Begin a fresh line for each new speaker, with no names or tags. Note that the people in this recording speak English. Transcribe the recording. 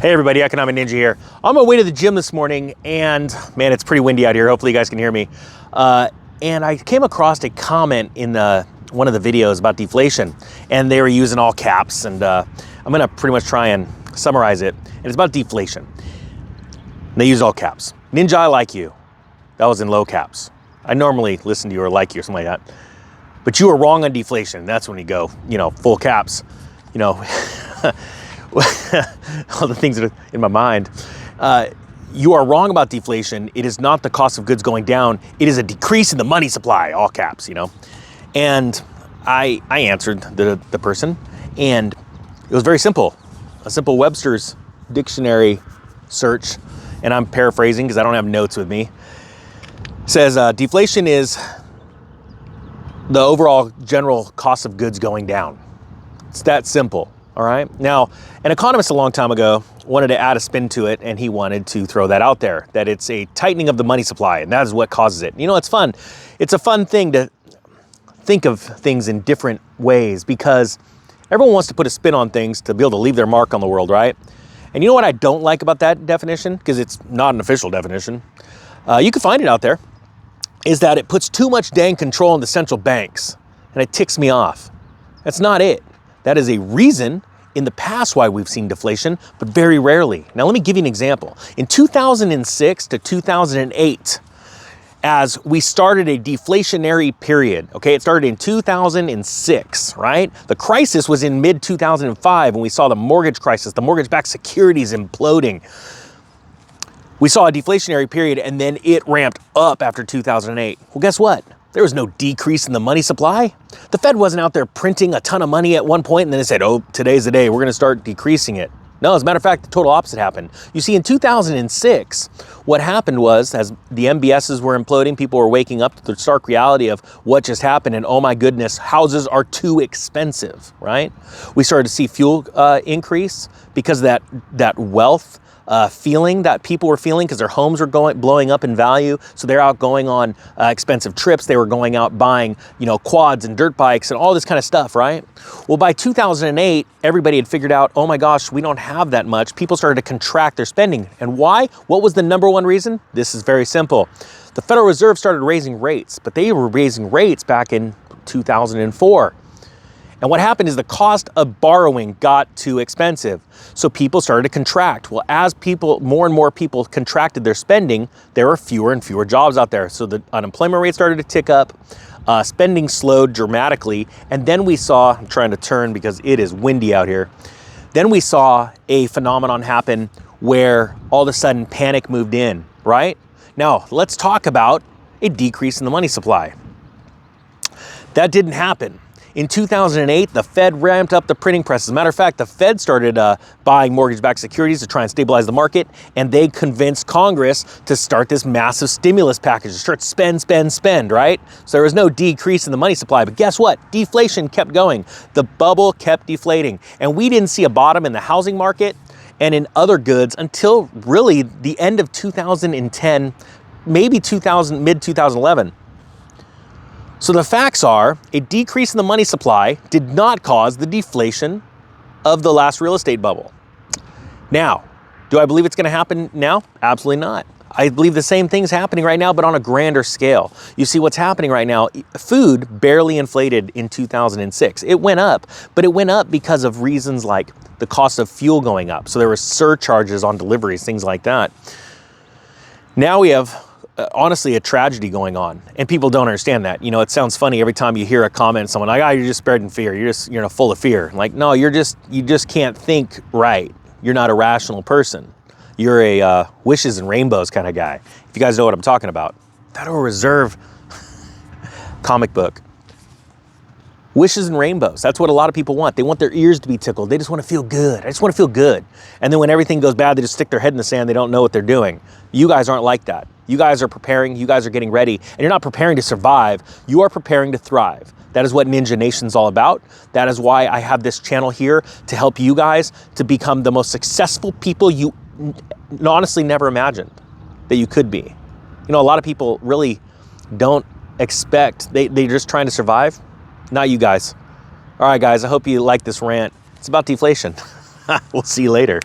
Hey everybody, Economic Ninja here. On my way to the gym this morning, and man, it's pretty windy out here. Hopefully you guys can hear me. And I came across a comment in one of the videos about deflation, and they were using all caps, and I'm gonna pretty much try and summarize it. And it's about deflation. And they used all caps. Ninja, I like you. That was in low caps. I normally listen to you or like you or something like that. But you were wrong on deflation. That's when you go, full caps, all the things that are in my mind. You are wrong about deflation. It is not the cost of goods going down. It is a decrease in the money supply, all caps, And I answered the person, and it was very simple. A simple Webster's dictionary search, and I'm paraphrasing because I don't have notes with me, says deflation is the overall general cost of goods going down. It's that simple. All right. Now, an economist a long time ago wanted to add a spin to it, and he wanted to throw that out there, that it's a tightening of the money supply, and that is what causes it. It's fun. It's a fun thing to think of things in different ways because everyone wants to put a spin on things to be able to leave their mark on the world, right? And you know what I don't like about that definition, because it's not an official definition, you can find it out there, is that it puts too much dang control on the central banks, and it ticks me off. That's not it. That is a reason in the past why we've seen deflation, but very rarely. Now, let me give you an example. In 2006 to 2008, as we started a deflationary period, okay, it started in 2006, right? The crisis was in mid-2005 when we saw the mortgage crisis, the mortgage-backed securities imploding. We saw a deflationary period, and then it ramped up after 2008. Well, guess what? There was no decrease in the money supply. The Fed wasn't out there printing a ton of money at one point and then it said, oh, today's the day, we're gonna start decreasing it. No, as a matter of fact, the total opposite happened. You see, in 2006, what happened was, as the MBSs were imploding, people were waking up to the stark reality of what just happened, and oh my goodness, houses are too expensive, right? We started to see fuel increase because of that wealth feeling that people were feeling, because their homes were blowing up in value. So they're out going on expensive trips. They were going out buying, quads and dirt bikes and all this kind of stuff, right? Well, by 2008, everybody had figured out, oh my gosh, we don't have that much. People started to contract their spending. And why? What was the number one reason? This is very simple. The Federal Reserve started raising rates, but they were raising rates back in 2004. And what happened is the cost of borrowing got too expensive. So people started to contract. Well, as more and more people contracted their spending, there were fewer and fewer jobs out there. So the unemployment rate started to tick up, spending slowed dramatically. And then we saw, I'm trying to turn because it is windy out here. Then we saw a phenomenon happen where all of a sudden panic moved in, right? Now, let's talk about a decrease in the money supply. That didn't happen. In 2008, the Fed ramped up the printing press. As a matter of fact, the Fed started buying mortgage-backed securities to try and stabilize the market, and they convinced Congress to start this massive stimulus package, to start spend, right? So there was no decrease in the money supply, but guess what? Deflation kept going. The bubble kept deflating, and we didn't see a bottom in the housing market and in other goods until really the end of 2010, maybe mid-2011. So the facts are, a decrease in the money supply did not cause the deflation of the last real estate bubble. Now, do I believe it's going to happen now? Absolutely not. I believe the same thing's happening right now, but on a grander scale. You see what's happening right now. Food barely inflated in 2006. It went up, but it went up because of reasons like the cost of fuel going up. So there were surcharges on deliveries, things like that. Now we have honestly a tragedy going on, and people don't understand that. It sounds funny every time you hear a comment, someone like, you're just spreading fear. You're full of fear. Like, no, you just can't think right. You're not a rational person. You're a wishes and rainbows kind of guy. If you guys know what I'm talking about. Federal Reserve comic book. Wishes and rainbows. That's what a lot of people want. They want their ears to be tickled. They just want to feel good. I just want to feel good. And then when everything goes bad, they just stick their head in the sand. They don't know what they're doing. You guys aren't like that. You guys are preparing. You guys are getting ready. And you're not preparing to survive. You are preparing to thrive. That is what Ninja Nation's all about. That is why I have this channel here to help you guys to become the most successful people you honestly never imagined that you could be. A lot of people really don't expect, they're just trying to survive. Not you guys. All right, guys, I hope you like this rant. It's about deflation. We'll see you later.